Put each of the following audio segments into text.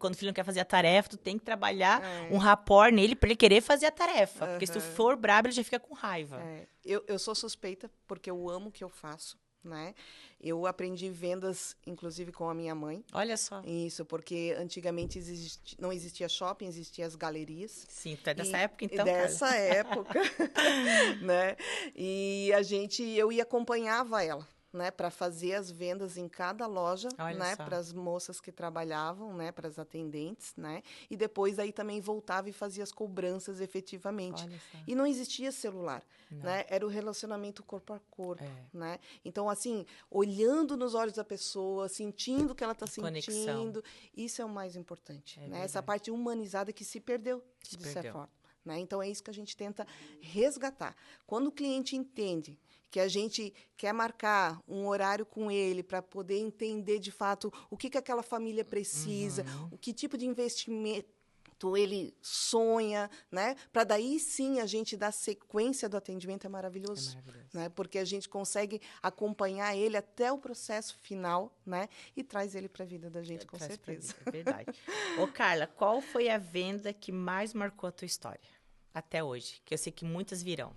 quando o filho não quer fazer a tarefa, tu tem que trabalhar um rapport nele pra ele querer fazer a tarefa. Porque se tu for brabo, ele já fica com raiva. Eu sou suspeita porque eu amo o que eu faço, né? Eu aprendi vendas, inclusive, com a minha mãe. Olha só. Isso, porque antigamente não existia shopping, existiam as galerias. Sim, tu é dessa época, então, dessa época, né? E eu ia acompanhava ela, né, para fazer as vendas em cada loja, né, para as moças que trabalhavam, né, para as atendentes, né, e depois aí também voltava e fazia as cobranças efetivamente. E não existia celular, né, era o relacionamento corpo a corpo, né. Então, assim, olhando nos olhos da pessoa, sentindo o que ela está sentindo, isso é o mais importante, né, essa parte humanizada que se perdeu, de certa forma. Né? Então, é isso que a gente tenta resgatar. Quando o cliente entende que a gente quer marcar um horário com ele para poder entender, de fato, o que aquela família precisa, o que tipo de investimento ele sonha, né? Para daí, sim, a gente dar sequência do atendimento, é maravilhoso. Né? Porque a gente consegue acompanhar ele até o processo final, né? E traz ele para a vida da gente, com certeza. É verdade. Ô, Carla, qual foi a venda que mais marcou a tua história até hoje? Que eu sei que muitas virão.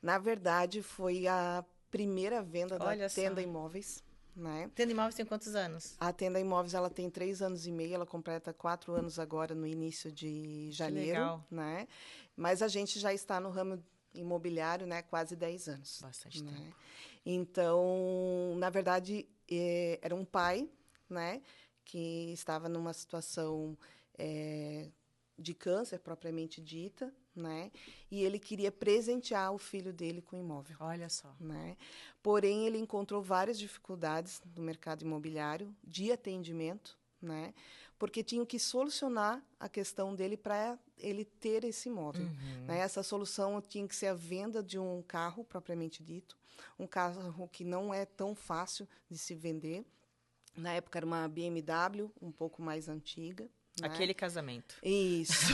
Na verdade, foi a primeira venda da Tenda Imóveis. Né? Tenda Imóveis tem quantos anos? A Tenda Imóveis ela tem 3 anos e meio, ela completa 4 anos agora no início de janeiro. Que legal. Né? Mas a gente já está no ramo imobiliário, né, quase 10 anos. Bastante tempo. Então, na verdade, era um pai, né, que estava numa situação de câncer propriamente dita, né? E ele queria presentear o filho dele com imóvel. Olha só. Né? Porém, ele encontrou várias dificuldades no mercado imobiliário de atendimento, né? Porque tinham que solucionar a questão dele para ele ter esse imóvel. Né? Essa solução tinha que ser a venda de um carro propriamente dito, um carro que não é tão fácil de se vender. Na época era uma BMW, um pouco mais antiga. Né? Aquele casamento. Isso.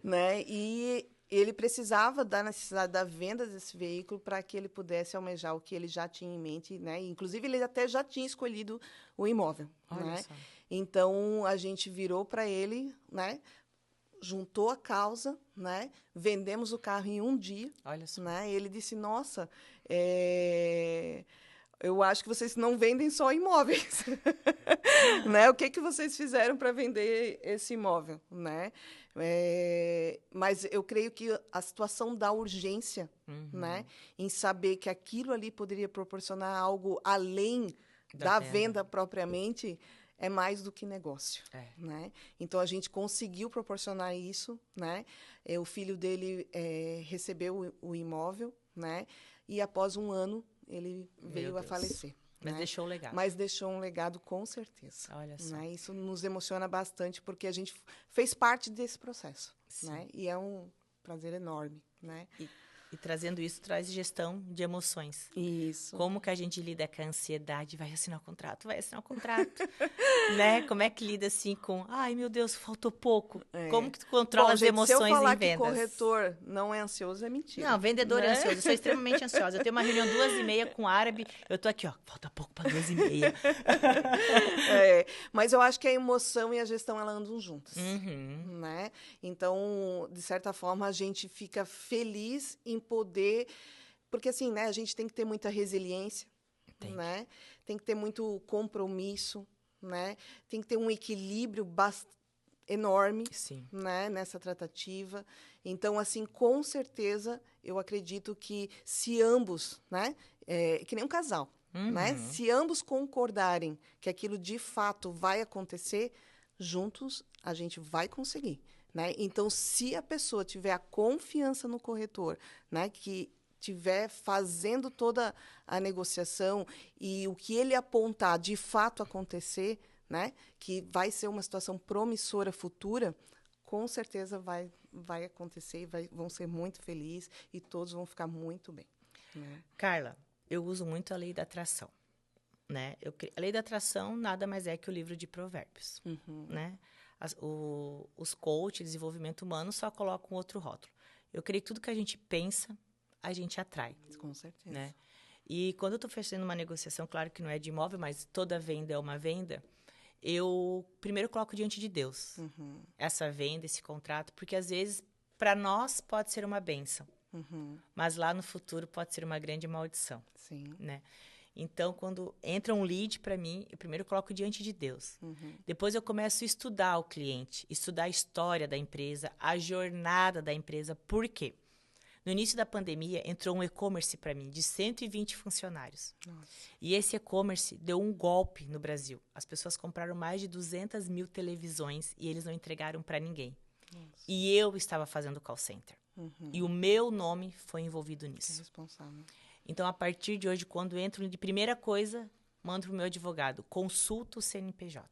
Né? E ele precisava da necessidade da venda desse veículo para que ele pudesse almejar o que ele já tinha em mente. Né? Inclusive, ele até já tinha escolhido o imóvel. Olha né? só. Então, a gente virou para ele, né? Juntou a causa, né? Vendemos o carro em um dia. Olha só. Né? E ele disse, nossa... eu acho que vocês não vendem só imóveis. Né? O que vocês fizeram para vender esse imóvel? Né? Mas eu creio que a situação da urgência, né? Em saber que aquilo ali poderia proporcionar algo além da venda propriamente, é mais do que negócio. Né? Então, a gente conseguiu proporcionar isso. Né? O filho dele recebeu o imóvel, né? E após um ano, ele veio a falecer. Mas né? deixou um legado. Mas deixou um legado, com certeza. Olha só. Né? Isso nos emociona bastante, porque a gente fez parte desse processo. Né? E é um prazer enorme. Né? E trazendo isso, traz gestão de emoções. Isso. Como que a gente lida com a ansiedade? Vai assinar o contrato? Vai assinar o contrato. Né? Como é que lida assim com... Ai, meu Deus, faltou pouco. Como que tu controla as emoções em vendas? Se eu falar que corretor não é ansioso, é mentira. Não, vendedor é ansioso. Eu sou extremamente ansiosa. Eu tenho uma reunião 2h30 com o árabe. Eu tô aqui, ó. Falta pouco para 2h30. Mas eu acho que a emoção e a gestão, elas andam juntas. Né? Então, de certa forma, a gente fica feliz em poder... Porque, assim, né, a gente tem que ter muita resiliência, né? Tem que ter muito compromisso, né? Tem que ter um equilíbrio enorme, né, nessa tratativa. Então, assim, com certeza, eu acredito que se ambos, né, que nem um casal, né, se ambos concordarem que aquilo de fato vai acontecer, juntos a gente vai conseguir. Né? Então, se a pessoa tiver a confiança no corretor, né, que estiver fazendo toda a negociação e o que ele apontar de fato acontecer, né, que vai ser uma situação promissora futura, com certeza vai acontecer, vão ser muito felizes e todos vão ficar muito bem. Né? Carla, eu uso muito a lei da atração. Né? A lei da atração nada mais é que o livro de provérbios. Né? Os coaches, desenvolvimento humano, só colocam outro rótulo. Eu creio que tudo que a gente pensa, a gente atrai. Com certeza. Né? E quando eu estou fechando uma negociação, claro que não é de imóvel, mas toda venda é uma venda, eu primeiro coloco diante de Deus essa venda, esse contrato, porque às vezes para nós pode ser uma bênção, mas lá no futuro pode ser uma grande maldição. Sim. Né? Então, quando entra um lead para mim, eu primeiro coloco diante de Deus. Depois eu começo a estudar o cliente, estudar a história da empresa, a jornada da empresa. Por quê? No início da pandemia, entrou um e-commerce para mim de 120 funcionários. Nossa. E esse e-commerce deu um golpe no Brasil. As pessoas compraram mais de 200 mil televisões e eles não entregaram para ninguém. Nossa. E eu estava fazendo call center. E o meu nome foi envolvido nisso. É responsável. Então, a partir de hoje, quando entro de primeira coisa, mando para o meu advogado, consulta o CNPJ.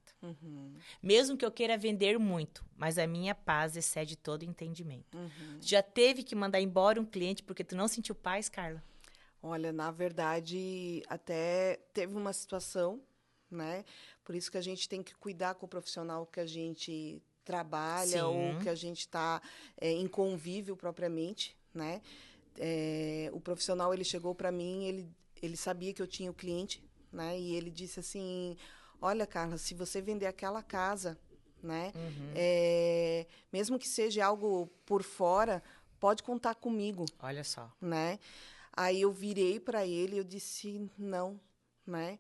Mesmo que eu queira vender muito, mas a minha paz excede todo entendimento. Já teve que mandar embora um cliente porque tu não sentiu paz, Carla? Olha, na verdade, até teve uma situação, né? Por isso que a gente tem que cuidar com o profissional que a gente trabalha. Sim. Ou que a gente está em convívio propriamente, né? O profissional, ele chegou para mim, ele sabia que eu tinha o cliente, né? E ele disse assim, olha, Carla, se você vender aquela casa, né? Mesmo que seja algo por fora, pode contar comigo. Olha só. Né? Aí eu virei para ele e eu disse, não, né?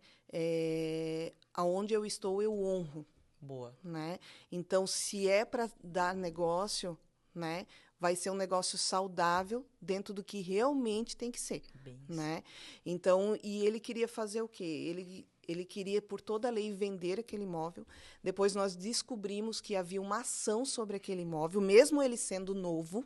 Aonde eu estou, eu honro. Boa. Né? Então, se é para dar negócio, né? Vai ser um negócio saudável dentro do que realmente tem que ser. Bem né? Então, e ele queria fazer o quê? Ele queria, por toda a lei, vender aquele imóvel. Depois nós descobrimos que havia uma ação sobre aquele imóvel, mesmo ele sendo novo.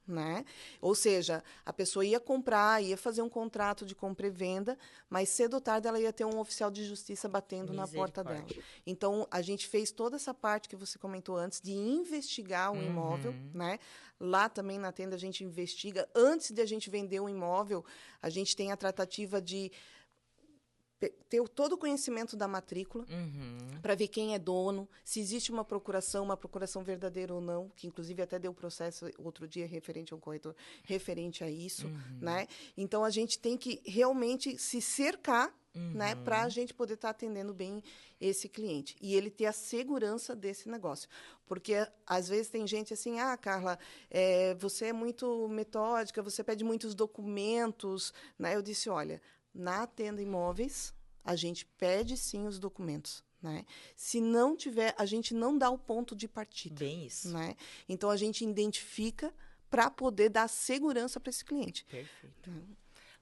Né? Ou seja, a pessoa ia comprar, ia fazer um contrato de compra e venda, mas cedo ou tarde ela ia ter um oficial de justiça batendo na porta dela. Então, a gente fez toda essa parte que você comentou antes, de investigar o imóvel. Né? Lá também na tenda a gente investiga. Antes de a gente vender um imóvel, a gente tem a tratativa de ter todo o conhecimento da matrícula, para ver quem é dono, se existe uma procuração verdadeira ou não, que inclusive até deu processo outro dia referente a um corretor, referente a isso. Né? Então, a gente tem que realmente se cercar, né, para a gente poder estar atendendo bem esse cliente. E ele ter a segurança desse negócio. Porque, às vezes, tem gente assim, Carla, você é muito metódica, você pede muitos documentos. Né? Eu disse, olha, na Tenda Imóveis, a gente pede, sim, os documentos. Né? Se não tiver, a gente não dá o ponto de partida. Bem isso. Né? Então, a gente identifica para poder dar segurança para esse cliente. Perfeito.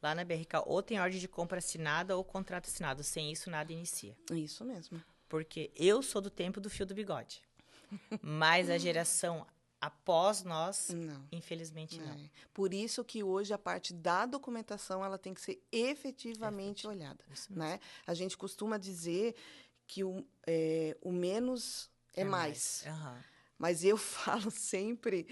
Lá na BRK, ou tem ordem de compra assinada ou contrato assinado. Sem isso, nada inicia. Isso mesmo. Porque eu sou do tempo do fio do bigode. Mas a geração após nós, não. Infelizmente, não. Por isso que hoje a parte da documentação ela tem que ser efetivamente olhada. Né? A gente costuma dizer que o menos é mais. Mas eu falo sempre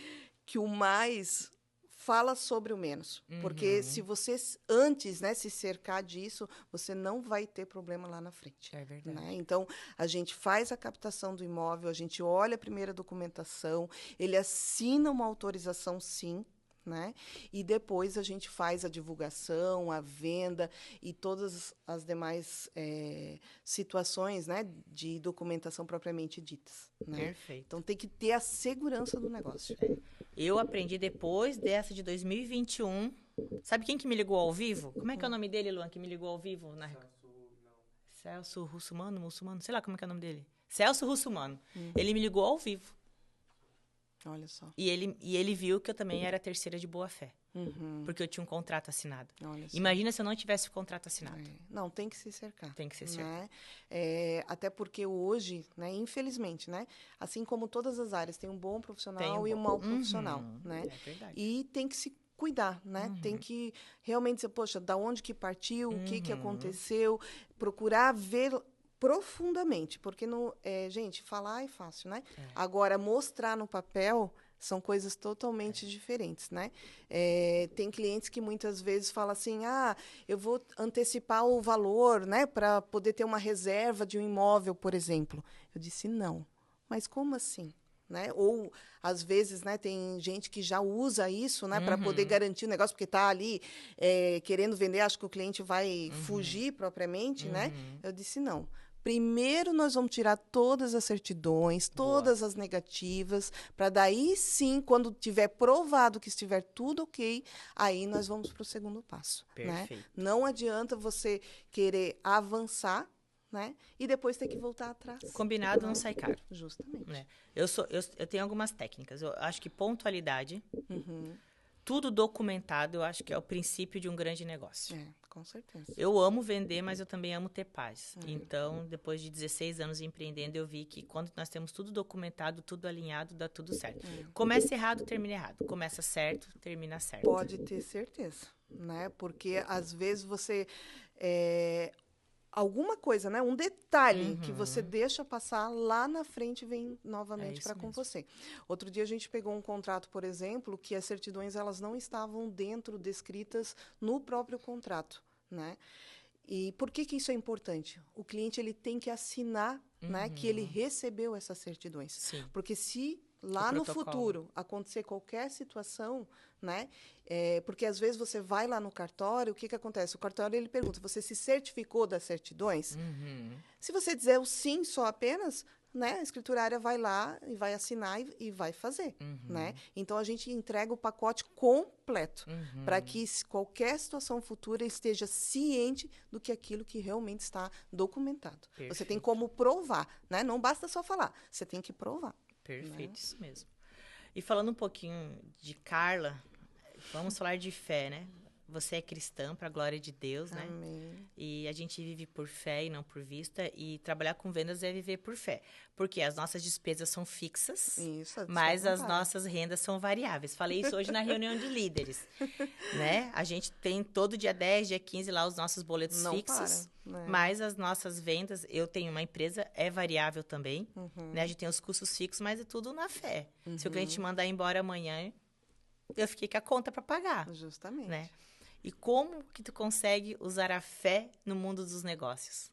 que o mais fala sobre o menos. Porque se você, antes, né, se cercar disso, você não vai ter problema lá na frente. É verdade. Né? Então, a gente faz a captação do imóvel, a gente olha a primeira documentação, ele assina uma autorização, sim, né? E depois a gente faz a divulgação, a venda e todas as demais situações, né, de documentação propriamente ditas. Né? Perfeito. Então, tem que ter a segurança do negócio. Eu aprendi depois dessa de 2021. Sabe quem que me ligou ao vivo? Como é que é o nome dele, Luan, que me ligou ao vivo? Celso Russumano, Muçulmano? Sei lá como é que é o nome dele. Celso Russumano. Ele me ligou ao vivo. Olha só. E ele viu que eu também era terceira de boa-fé. Porque eu tinha um contrato assinado. Imagina se eu não tivesse o contrato assinado. Não, tem que se cercar. Tem que se cercar. Né? Até porque hoje, né, infelizmente, né, assim como todas as áreas, tem um bom profissional e um mau profissional. Né? É verdade. E tem que se cuidar, né? Tem que realmente dizer, poxa, da onde que partiu, o que aconteceu, procurar ver profundamente, porque gente, falar é fácil, né? Agora, mostrar no papel são coisas totalmente diferentes, né? Tem clientes que muitas vezes falam assim, eu vou antecipar o valor, né, para poder ter uma reserva de um imóvel, por exemplo. Eu disse, não. Mas como assim? Né? Ou, às vezes, né, tem gente que já usa isso, né, para poder garantir o negócio, porque está ali querendo vender, acho que o cliente vai fugir propriamente, né? Eu disse, não. Primeiro nós vamos tirar todas as certidões, todas as negativas, para daí sim, quando tiver provado que estiver tudo ok, aí nós vamos para o segundo passo. Perfeito. Né? Não adianta você querer avançar, né? E depois ter que voltar atrás. Combinado não sai caro. Justamente. Né? Eu tenho algumas técnicas. Eu acho que pontualidade, tudo documentado, eu acho que é o princípio de um grande negócio. Com certeza. Eu amo vender, mas eu também amo ter paz. Então, depois de 16 anos empreendendo, eu vi que quando nós temos tudo documentado, tudo alinhado, dá tudo certo. Começa errado, termina errado. Começa certo, termina certo. Pode ter certeza, né? Porque às vezes você... alguma coisa, né? Um detalhe que você deixa passar, lá na frente vem novamente para com você. Outro dia a gente pegou um contrato, por exemplo, que as certidões elas não estavam descritas no próprio contrato, né? E por que isso é importante? O cliente ele tem que assinar, né, que ele recebeu essas certidões. Sim. Porque se lá no futuro acontecer qualquer situação, né? Porque às vezes você vai lá no cartório, o que acontece? O cartório ele pergunta: você se certificou das certidões? Se você dizer o sim só apenas, né, a escriturária vai lá e vai assinar e vai fazer, né? Então a gente entrega o pacote completo para que qualquer situação futura esteja ciente do que aquilo que realmente está documentado. Perfeito. Você tem como provar, né? Não basta só falar, você tem que provar. Perfeito, né? Isso mesmo. E falando um pouquinho de Carla, vamos falar de fé, né? Você é cristã, para a glória de Deus, né? Amém. E a gente vive por fé e não por vista. E trabalhar com vendas é viver por fé. Porque as nossas despesas são fixas, mas as nossas rendas são variáveis. Falei isso hoje na reunião de líderes. Né? A gente tem todo dia 10, dia 15 lá os nossos boletos fixos. Né? Mas as nossas vendas, eu tenho uma empresa, é variável também. Né? A gente tem os custos fixos, mas é tudo na fé. Se o cliente mandar embora amanhã, eu fiquei com a conta para pagar. Justamente. Né? E como que tu consegue usar a fé no mundo dos negócios?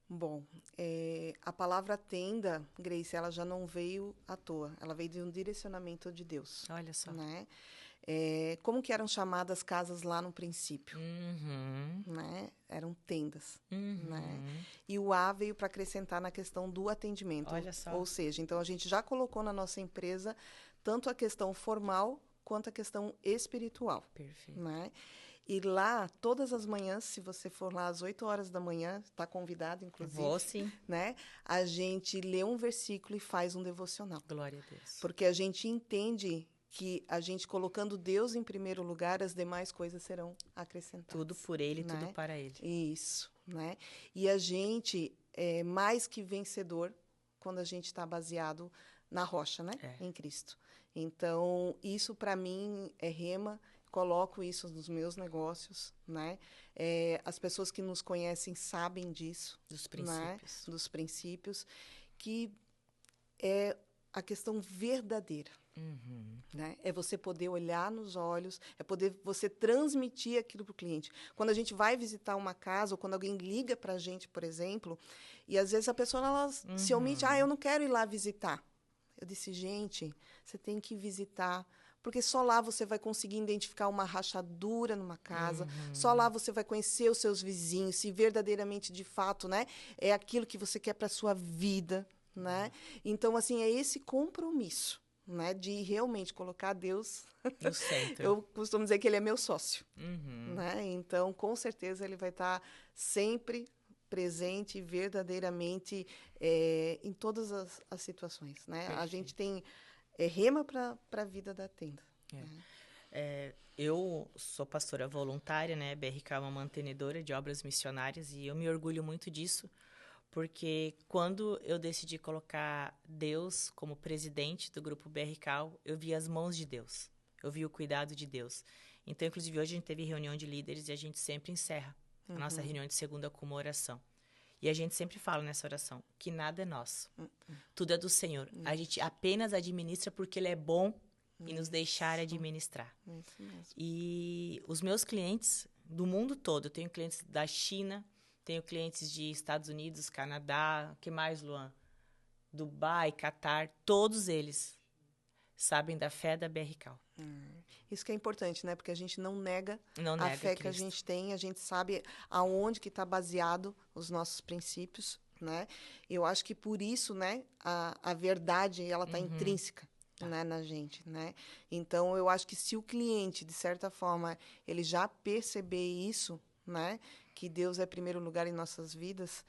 Bom, a palavra tenda, Grace, ela já não veio à toa. Ela veio de um direcionamento de Deus. Olha só. Né? Como que eram chamadas casas lá no princípio? Né? Eram tendas. Né? E o A veio para acrescentar na questão do atendimento. Olha só. Ou seja, então a gente já colocou na nossa empresa tanto a questão formal quanto a questão espiritual. Perfeito. Né? E lá, todas as manhãs, se você for lá às 8 horas da manhã, está convidado, inclusive. Vou, sim. Né? A gente lê um versículo e faz um devocional. Glória a Deus. Porque a gente entende que a gente colocando Deus em primeiro lugar, as demais coisas serão acrescentadas. Tudo por Ele, né? Tudo para Ele. Isso. Né? E a gente é mais que vencedor quando a gente está baseado na rocha, né? Em Cristo. Então, isso para mim é rema, coloco isso nos meus negócios, né? As pessoas que nos conhecem sabem disso. Dos princípios. Né? Dos princípios, que é a questão verdadeira. Né? É você poder olhar nos olhos, é poder você transmitir aquilo para o cliente. Quando a gente vai visitar uma casa, ou quando alguém liga para a gente, por exemplo, e às vezes a pessoa ela se omite, eu não quero ir lá visitar. Eu disse, gente, você tem que visitar, porque só lá você vai conseguir identificar uma rachadura numa casa, só lá você vai conhecer os seus vizinhos, se verdadeiramente, de fato, né, é aquilo que você quer para a sua vida. Né? Então, assim, é esse compromisso, né, de realmente colocar Deus no centro. Eu costumo dizer que ele é meu sócio. Né? Então, com certeza, ele vai estar sempre presente verdadeiramente em todas as situações. Né? A gente tem rema para a vida da tenda. Né? Eu sou pastora voluntária, né? BRK é uma mantenedora de obras missionárias e eu me orgulho muito disso, porque quando eu decidi colocar Deus como presidente do grupo BRK, eu vi as mãos de Deus, eu vi o cuidado de Deus. Então, inclusive, hoje a gente teve reunião de líderes e a gente sempre encerra a nossa reunião de segunda com uma oração. E a gente sempre fala nessa oração que nada é nosso, tudo é do Senhor. A gente apenas administra porque Ele é bom e nos deixar administrar. Isso mesmo. E os meus clientes do mundo todo, eu tenho clientes da China, tenho clientes de Estados Unidos, Canadá, que mais, Luan? Dubai, Catar, todos eles sabem da fé da BRK. Isso que é importante, né? Porque a gente não nega a fé Cristo. Que a gente tem, a gente sabe aonde que está baseado os nossos princípios, né? Eu acho que por isso, né, a verdade, ela está intrínseca, né, na gente, né? Então, eu acho que se o cliente, de certa forma, ele já perceber isso, né, que Deus é primeiro lugar em nossas vidas,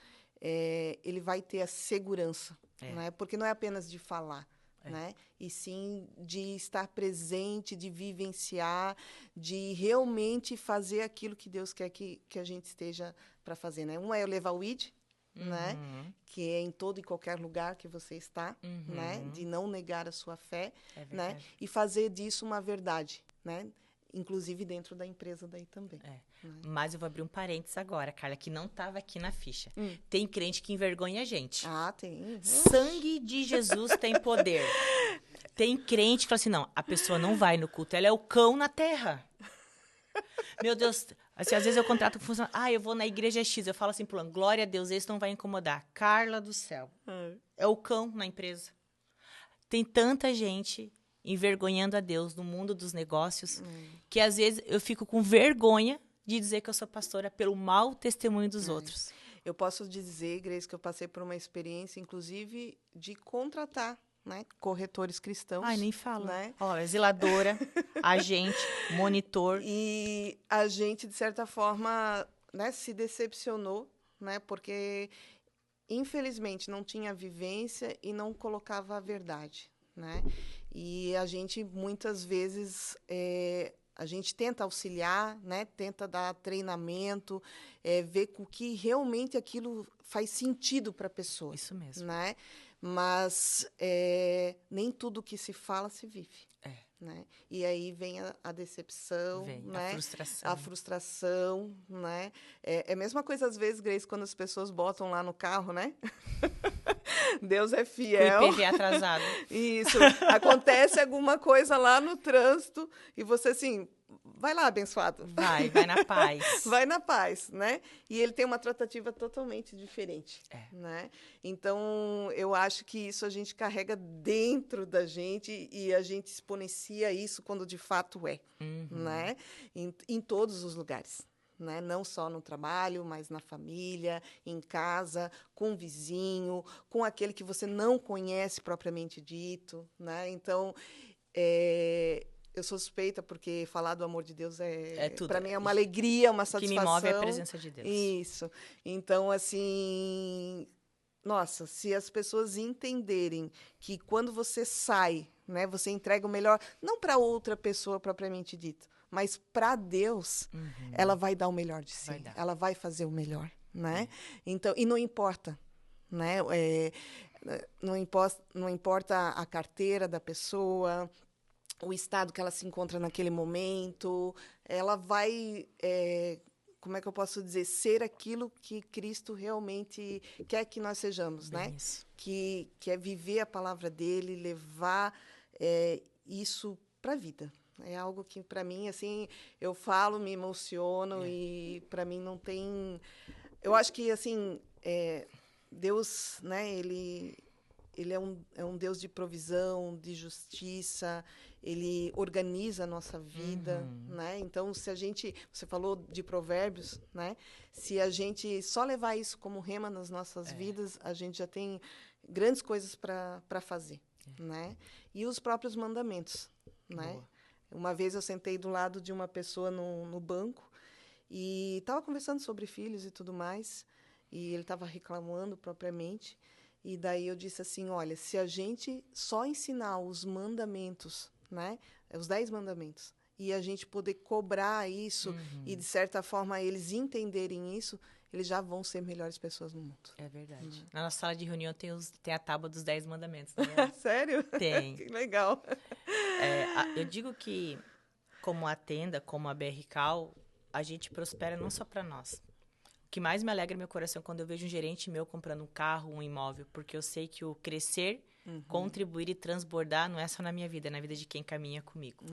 ele vai ter a segurança, né? Porque não é apenas de falar, né? E sim de estar presente, de vivenciar, de realmente fazer aquilo que Deus quer que a gente esteja para fazer, né? Um é levar o ID, né? Que é em todo e qualquer lugar que você está, né? De não negar a sua fé, né? E fazer disso uma verdade, né? Inclusive dentro da empresa daí também. Né? Mas eu vou abrir um parênteses agora, Carla, que não estava aqui na ficha. Tem crente que envergonha a gente. Ah, tem. Sangue de Jesus tem poder. Tem crente que fala assim, não, a pessoa não vai no culto, ela é o cão na terra. Meu Deus, assim, às vezes eu contrato com funcionário, eu vou na igreja X, eu falo assim, pulando, glória a Deus, esse não vai incomodar. Carla do céu, é o cão na empresa. Tem tanta gente envergonhando a Deus no mundo dos negócios, que às vezes eu fico com vergonha de dizer que eu sou pastora pelo mau testemunho dos outros. Eu posso dizer, Grace, que eu passei por uma experiência, inclusive, de contratar, né, corretores cristãos. Ai, nem falo. Né? Zeladora, agente, monitor. E a gente, de certa forma, né, se decepcionou, né, porque, infelizmente, não tinha vivência e não colocava a verdade. Né? E a gente, muitas vezes, a gente tenta auxiliar, né? Tenta dar treinamento, ver com que realmente aquilo faz sentido para a pessoa. Isso mesmo. Né? Mas nem tudo que se fala se vive. Né? E aí vem a decepção, né? A frustração, né? É a mesma coisa, às vezes, Grace, quando as pessoas botam lá no carro, né? Deus é fiel. Com o IPV atrasado. Isso. Acontece alguma coisa lá no trânsito e você, assim, vai lá, abençoado. Vai na paz. Vai na paz, né? E ele tem uma tratativa totalmente diferente, né? Então, eu acho que isso a gente carrega dentro da gente e a gente exponencia isso quando de fato é, né? Em todos os lugares. Né? Não só no trabalho, mas na família, em casa, com o vizinho, com aquele que você não conhece propriamente dito. Né? Então, eu sou suspeita porque falar do amor de Deus para mim é uma alegria, uma satisfação. O que me move é a presença de Deus. Isso. Então, assim, nossa, se as pessoas entenderem que quando você sai, né, você entrega o melhor, não para outra pessoa propriamente dito, mas para Deus, ela vai dar o melhor de si. Ela vai fazer o melhor, né? Então, e não importa, né? Não importa a carteira da pessoa, o estado que ela se encontra naquele momento, ela vai, como é que eu posso dizer, ser aquilo que Cristo realmente quer que nós sejamos, né? Isso. Que é viver a palavra dele, levar isso para a vida. É algo que, para mim, assim, eu falo, me emociono e, para mim, não tem... Eu acho que, assim, Deus, né, ele é um Deus de provisão, de justiça, ele organiza a nossa vida, né? Então, se a gente... Você falou de Provérbios, né? Se a gente só levar isso como rema nas nossas vidas, a gente já tem grandes coisas para fazer, né? E os próprios mandamentos, né? Boa. Uma vez eu sentei do lado de uma pessoa no banco e estava conversando sobre filhos e tudo mais, e ele estava reclamando propriamente, e daí eu disse assim, olha, se a gente só ensinar os mandamentos, né, os 10 mandamentos, e a gente poder cobrar isso e, de certa forma, eles entenderem isso, eles já vão ser melhores pessoas no mundo. É verdade. Na nossa sala de reunião tem a tábua dos 10 mandamentos. Né? Sério? Tem. Que legal. Eu digo que, como a Tenda, como a BR Cal, a gente prospera não só para nós. O que mais me alegra no meu coração é quando eu vejo um gerente meu comprando um carro, um imóvel, porque eu sei que o crescer, contribuir e transbordar não é só na minha vida, é na vida de quem caminha comigo.